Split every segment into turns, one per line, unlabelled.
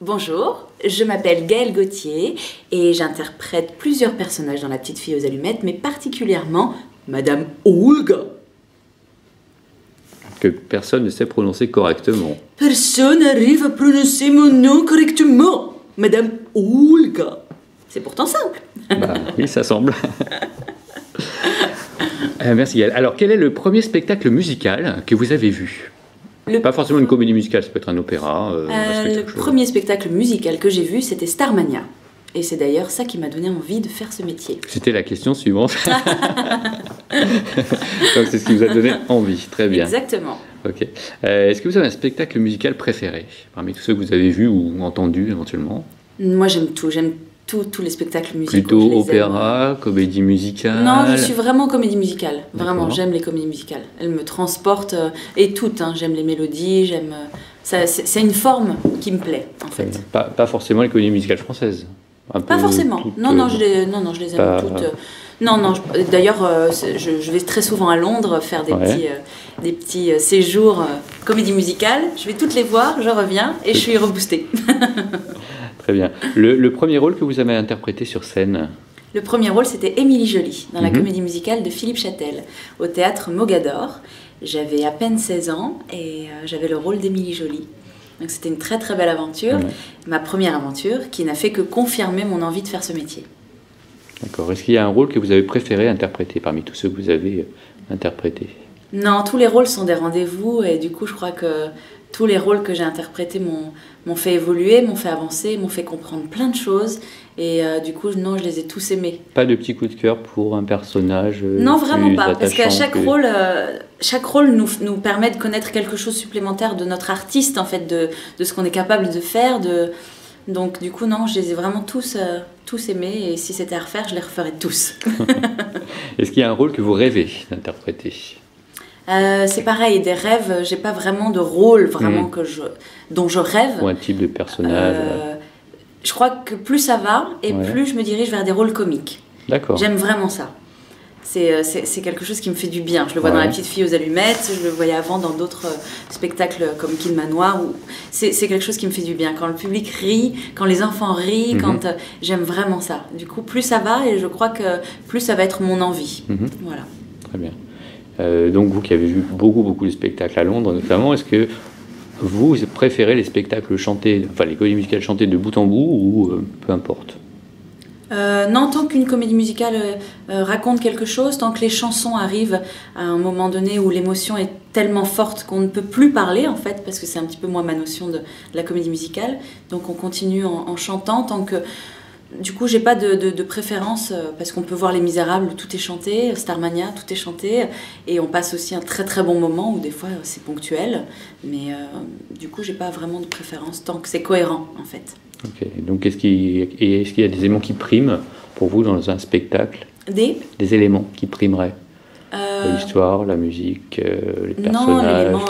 Bonjour, je m'appelle Gaëlle Gauthier et j'interprète plusieurs personnages dans La Petite Fille aux Allumettes, mais particulièrement Madame Olga.
Que personne ne sait prononcer correctement.
Personne n'arrive à prononcer mon nom correctement, Madame Olga. C'est pourtant simple.
Bah, oui, ça semble. Merci Gaëlle. Alors, quel est le premier spectacle musical que vous avez vu ? Pas forcément une comédie musicale, ça peut être un opéra.
Le premier spectacle musical que j'ai vu, c'était Starmania. Et c'est d'ailleurs ça qui m'a donné envie de faire ce métier.
C'était la question suivante. Donc c'est ce qui vous a donné envie, très bien.
Exactement.
Ok. Est-ce que vous avez un spectacle musical préféré parmi tous ceux que vous avez vus ou entendus éventuellement ?
Moi j'aime tout, tous les spectacles musicaux.
Plutôt opéra, comédie musicale ?
Non, je suis vraiment comédie musicale. Vraiment, j'aime les comédies musicales. Elles me transportent, et toutes. Hein. J'aime les mélodies, j'aime... C'est une forme qui me plaît, en fait.
Pas forcément les comédies musicales françaises.
Pas forcément. Non, je les aime toutes. D'ailleurs, je vais très souvent à Londres faire des petits séjours comédie musicale. Je vais toutes les voir, je reviens et je suis reboostée.
Très bien. Le premier rôle que vous avez interprété sur scène ?
Le premier rôle, c'était Émilie Joly, dans la comédie musicale de Philippe Châtel, au théâtre Mogador. J'avais à peine 16 ans et j'avais le rôle d'Émilie Joly. Donc c'était une très très belle aventure, ma première aventure, qui n'a fait que confirmer mon envie de faire ce métier.
D'accord. Est-ce qu'il y a un rôle que vous avez préféré interpréter parmi tous ceux que vous avez interprétés ?
Non, tous les rôles sont des rendez-vous et du coup je crois que tous les rôles que j'ai interprétés m'ont fait évoluer, m'ont fait avancer, m'ont fait comprendre plein de choses et du coup non, je les ai tous aimés.
Pas de petit coup de cœur pour un personnage
Non, vraiment pas, parce qu'à chaque rôle nous permet de connaître quelque chose supplémentaire de notre artiste, en fait, de ce qu'on est capable de faire. Donc du coup non, je les ai vraiment tous aimés et si c'était à refaire, je les referais tous.
Est-ce qu'il y a un rôle que vous rêvez d'interpréter ?
C'est pareil, des rêves, j'ai pas vraiment de rôle vraiment dont je rêve.
Ou un type de personnage
Je crois que plus ça va et plus je me dirige vers des rôles comiques.
D'accord.
J'aime vraiment ça. C'est quelque chose qui me fait du bien. Je le vois dans La Petite Fille aux Allumettes, je le voyais avant dans d'autres spectacles comme Kid Manoir. C'est quelque chose qui me fait du bien. Quand le public rit, quand les enfants rient, j'aime vraiment ça. Du coup, plus ça va et je crois que plus ça va être mon envie. Voilà.
Très bien. Donc vous qui avez vu beaucoup de spectacles à Londres notamment, est-ce que vous préférez les spectacles chantés, enfin les comédies musicales chantées de bout en bout ou peu importe ?
Non, tant qu'une comédie musicale raconte quelque chose, tant que les chansons arrivent à un moment donné où l'émotion est tellement forte qu'on ne peut plus parler en fait, parce que c'est un petit peu moi ma notion de la comédie musicale, donc on continue en chantant tant que... Du coup, j'ai pas de préférence parce qu'on peut voir Les Misérables où tout est chanté, Starmania, tout est chanté, et on passe aussi un très très bon moment où des fois c'est ponctuel, mais du coup, j'ai pas vraiment de préférence tant que c'est cohérent en fait.
Ok, donc est-ce qu'il y a des éléments qui priment pour vous dans un spectacle ? Des éléments qui primeraient ? L'histoire, la musique, les personnages.
Non,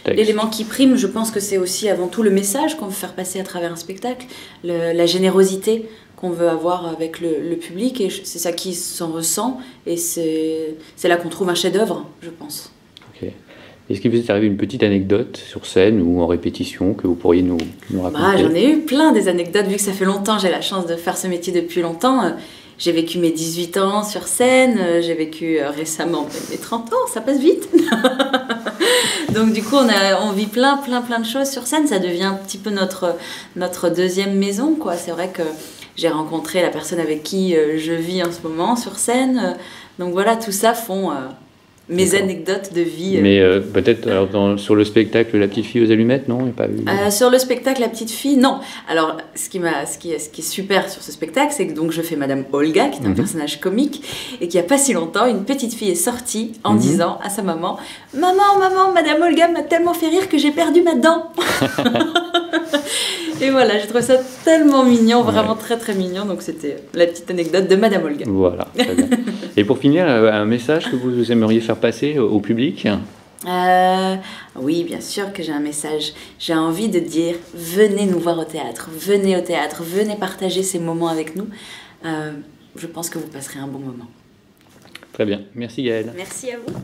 l'élément qui prime, je pense que c'est aussi avant tout le message qu'on veut faire passer à travers un spectacle, la générosité qu'on veut avoir avec le public, et c'est ça qui s'en ressent, et c'est là qu'on trouve un chef-d'œuvre, je pense.
Ok. Est-ce qu'il vous est arrivé une petite anecdote sur scène ou en répétition que vous pourriez nous raconter ?
J'en ai eu plein des anecdotes, vu que ça fait longtemps, j'ai la chance de faire ce métier depuis longtemps. J'ai vécu mes 18 ans sur scène, j'ai vécu récemment mes 30 ans, ça passe vite. Donc du coup, on vit plein de choses sur scène, ça devient un petit peu notre deuxième maison, quoi. C'est vrai que j'ai rencontré la personne avec qui je vis en ce moment sur scène. Donc voilà, tout ça font mes anecdotes de vie.
Mais peut-être sur le spectacle La Petite Fille aux Allumettes, non ? Il n'y a pas eu...
Sur le spectacle La Petite Fille, non. Alors, ce qui est super sur ce spectacle, c'est que donc, je fais Madame Olga, qui est un personnage comique, et qu'il n'y a pas si longtemps, une petite fille est sortie en disant à sa maman « Maman, Madame Olga m'a tellement fait rire que j'ai perdu ma dent !» Et voilà, j'ai trouvé ça tellement mignon, vraiment très très mignon. Donc c'était la petite anecdote de Madame Olga.
Voilà, très bien. Et pour finir, un message que vous aimeriez faire passer au public ?
Oui, bien sûr que j'ai un message. J'ai envie de dire, venez nous voir au théâtre, venez partager ces moments avec nous. Je pense que vous passerez un bon moment.
Très bien, merci Gaëlle.
Merci à vous.